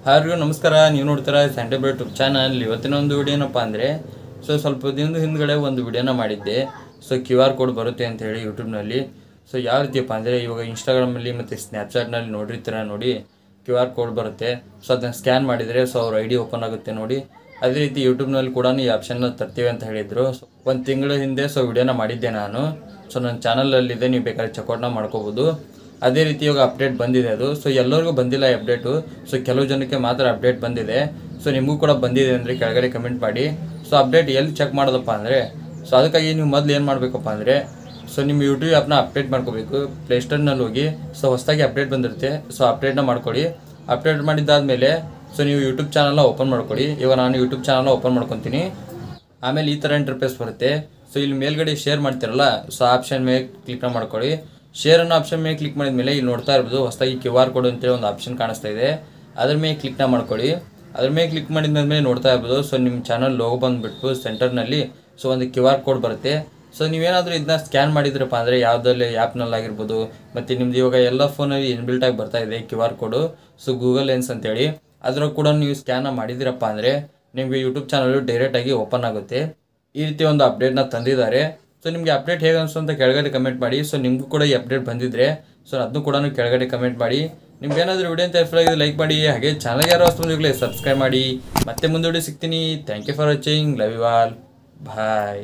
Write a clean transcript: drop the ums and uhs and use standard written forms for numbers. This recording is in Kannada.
ಹಾರಿಗೂ ನಮಸ್ಕಾರ. ನೀವು ನೋಡ್ತೀರಾ ಸ್ಯಾಂಟೇಬಲ್ ಯೂಟ್ಯೂಬ್ ಚಾನಲ್. ಇವತ್ತಿನ ಒಂದು ವಿಡಿಯೋ ಏನಪ್ಪ ಅಂದರೆ ಸ್ವಲ್ಪ ದಿನದ ಹಿಂದ್ಗಡೆ ಒಂದು ವಿಡಿಯೋನ ಮಾಡಿದ್ದೆ. QR ಕೋಡ್ ಬರುತ್ತೆ ಅಂತ ಹೇಳಿ ಯೂಟ್ಯೂಬ್ನಲ್ಲಿ. ಯಾವ ರೀತಿಯಪ್ಪ ಅಂದರೆ ಇವಾಗ ಇನ್ಸ್ಟಾಗ್ರಾಮಲ್ಲಿ ಮತ್ತು ಸ್ನ್ಯಾಪ್ಚಾಟ್ನಲ್ಲಿ ನೋಡಿರ್ತೀರ ನೋಡಿ, QR ಕೋಡ್ ಬರುತ್ತೆ. ಅದನ್ನು ಸ್ಕ್ಯಾನ್ ಮಾಡಿದರೆ ಅವ್ರ ID ಓಪನ್ ಆಗುತ್ತೆ ನೋಡಿ. ಅದೇ ರೀತಿ ಯೂಟ್ಯೂಬ್ನಲ್ಲಿ ಕೂಡ ಈ ಆಪ್ಷನ್ನ ತರ್ತೀವಿ ಅಂತ ಹೇಳಿದರು. ಒಂದು ತಿಂಗಳ ಹಿಂದೆ ವಿಡಿಯೋನ ಮಾಡಿದ್ದೆ ನಾನು. ನನ್ನ ಚಾನಲಲ್ಲಿದೆ, ನೀವು ಬೇಕಾದ್ರೆ ಚೆಕ್ಔಟ್ನ ಮಾಡ್ಕೋಬೋದು. ಅದೇ ರೀತಿ ಇವಾಗ ಅಪ್ಡೇಟ್ ಬಂದಿದೆ ಅದು. ಎಲ್ಲರಿಗೂ ಬಂದಿಲ್ಲ ಈ ಅಪ್ಡೇಟು. ಕೆಲವು ಜನಕ್ಕೆ ಮಾತ್ರ ಅಪ್ಡೇಟ್ ಬಂದಿದೆ. ನಿಮಗೂ ಕೂಡ ಬಂದಿದೆ ಅಂದರೆ ಕೆಳಗಡೆ ಕಮೆಂಟ್ ಮಾಡಿ. ಅಪ್ಡೇಟ್ ಎಲ್ಲಿ ಚೆಕ್ ಮಾಡೋದಪ್ಪ ಅಂದರೆ ಅದಕ್ಕಾಗಿ ನೀವು ಮೊದಲು ಏನು ಮಾಡಬೇಕಪ್ಪ ಅಂದರೆ ನಿಮ್ಮ ಯೂಟ್ಯೂಬ್ ಆ್ಯಪ್ನ ಅಪ್ಡೇಟ್ ಮಾಡ್ಕೋಬೇಕು. ಪ್ಲೇಸ್ಟೋರ್ನಲ್ಲಿ ಹೋಗಿ ಹೊಸದಾಗಿ ಅಪ್ಡೇಟ್ ಬಂದಿರುತ್ತೆ. ಅಪ್ಡೇಟ್ನ ಮಾಡ್ಕೊಳ್ಳಿ. ಅಪ್ಡೇಟ್ ಮಾಡಿದ್ದಾದಮೇಲೆ ನೀವು ಯೂಟ್ಯೂಬ್ ಚಾನಲ್ನ ಓಪನ್ ಮಾಡ್ಕೊಳ್ಳಿ. ಇವಾಗ ನಾನು ಯೂಟ್ಯೂಬ್ ಚಾನಲ್ನ ಓಪನ್ ಮಾಡ್ಕೊತೀನಿ. ಆಮೇಲೆ ಈ ಥರ ಇಂಟರ್ಫೇಸ್ ಬರುತ್ತೆ. ಇಲ್ಲಿ ಮೇಲ್ಗಡೆ ಶೇರ್ ಮಾಡ್ತಿರಲ್ಲ, ಆಪ್ಷನ್ ಮೇಲೆ ಕ್ಲಿಕ್ ಮಾಡ್ಕೊಳ್ಳಿ. ಶೇರ್ ಅನ್ನೋ ಆಪ್ಷನ್ ಮೇಲೆ ಕ್ಲಿಕ್ ಮಾಡಿದ ಮೇಲೆ ಇಲ್ಲಿ ನೋಡ್ತಾ ಇರ್ಬೋದು ಹೊಸದಾಗಿ QR ಕೋಡ್ ಅಂತೇಳಿ ಒಂದು ಆಪ್ಷನ್ ಕಾಣಿಸ್ತಾ ಇದೆ. ಅದ್ರ ಮೇಲೆ ಕ್ಲಿಕ್ನ ಮಾಡ್ಕೊಳ್ಳಿ. ಅದ್ರ ಮೇಲೆ ಕ್ಲಿಕ್ ಮಾಡಿದ್ಮೇಲೆ ನೋಡ್ತಾ ಇರ್ಬೋದು ನಿಮ್ಮ ಚಾನಲ್ ಲೋಗೋ ಬಂದುಬಿಟ್ಟು ಸೆಂಟರ್ನಲ್ಲಿ ಒಂದು QR ಕೋಡ್ ಬರುತ್ತೆ. ನೀವೇನಾದರೂ ಇದನ್ನ ಸ್ಕ್ಯಾನ್ ಮಾಡಿದ್ರಪ್ಪ ಅಂದರೆ ಯಾವುದಲ್ಲಿ ಆ್ಯಪ್ನಲ್ಲಾಗಿರ್ಬೋದು, ಮತ್ತು ನಿಮ್ದು ಇವಾಗ ಎಲ್ಲ ಫೋನಲ್ಲಿ ಇನ್ಬಿಲ್ಟಾಗಿ ಬರ್ತಾ ಇದೆ QR ಕೋಡು. ಗೂಗಲ್ ಲೆನ್ಸ್ ಅಂತೇಳಿ ಅದರ ಕೂಡ ನೀವು ಸ್ಕ್ಯಾನ್ ಮಾಡಿದಿರಪ್ಪ ಅಂದರೆ ನಿಮಗೆ ಯೂಟ್ಯೂಬ್ ಚಾನಲ್ ಡೈರೆಕ್ಟಾಗಿ ಓಪನ್ ಆಗುತ್ತೆ. ಈ ರೀತಿ ಒಂದು ಅಪ್ಡೇಟ್ನ ತಂದಿದ್ದಾರೆ. ನಿಮಗೆ ಅಪ್ಡೇಟ್ ಹೇಗೆ ಅನಿಸ್ತು ಅಂತ ಕೆಳಗಡೆ ಕಮೆಂಟ್ ಮಾಡಿ. ನಿಮಗೂ ಕೂಡ ಈ ಅಪ್ಡೇಟ್ ಬಂದಿದ್ದರೆ ಅದನ್ನು ಕೂಡ ಕೆಳಗಡೆ ಕಮೆಂಟ್ ಮಾಡಿ. ನಿಮ್ಗೆ ಏನಾದರೂ ವಿಡಿಯೋ ಅಂತ ಇಷ್ಟ ಆಗಿದೆ ಲೈಕ್ ಮಾಡಿ. ಹಾಗೆ ಚಾನಲ್ಗೆ ಯಾರು ಹೊಸಬಂದಿರಲಿ ಸಬ್ಸ್ಕ್ರೈಬ್ ಮಾಡಿ. ಮತ್ತೆ ಮುಂದೆ ವಿಡಿಯೋ ಸಿಗ್ತೀನಿ. Thank you for watching. Love you all. Bye.